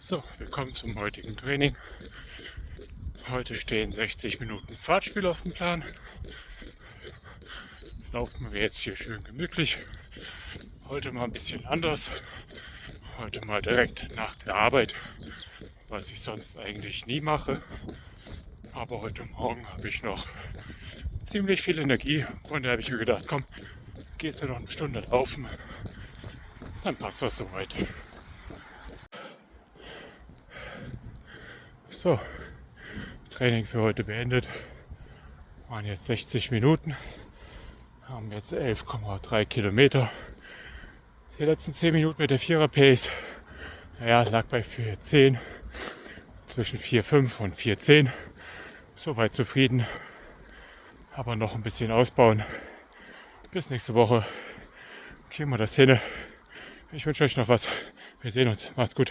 So, willkommen zum heutigen Training. Heute stehen 60 Minuten Fahrtspiel auf dem Plan. Laufen wir jetzt hier schön gemütlich. Heute mal ein bisschen anders. Heute mal direkt nach der Arbeit, was ich sonst eigentlich nie mache. Aber heute Morgen habe ich noch ziemlich viel Energie. Von der habe ich mir gedacht, komm, gehst du noch eine Stunde laufen, dann passt das soweit. So, Training für heute beendet. Waren jetzt 60 Minuten. Haben jetzt 11,3 Kilometer. Die letzten 10 Minuten mit der 4er Pace. Lag bei 4,10. Zwischen 4,5 und 4,10. Soweit zufrieden. Aber noch ein bisschen ausbauen. Bis nächste Woche kriegen wir das hin. Ich wünsche euch noch was. Wir sehen uns. Macht's gut.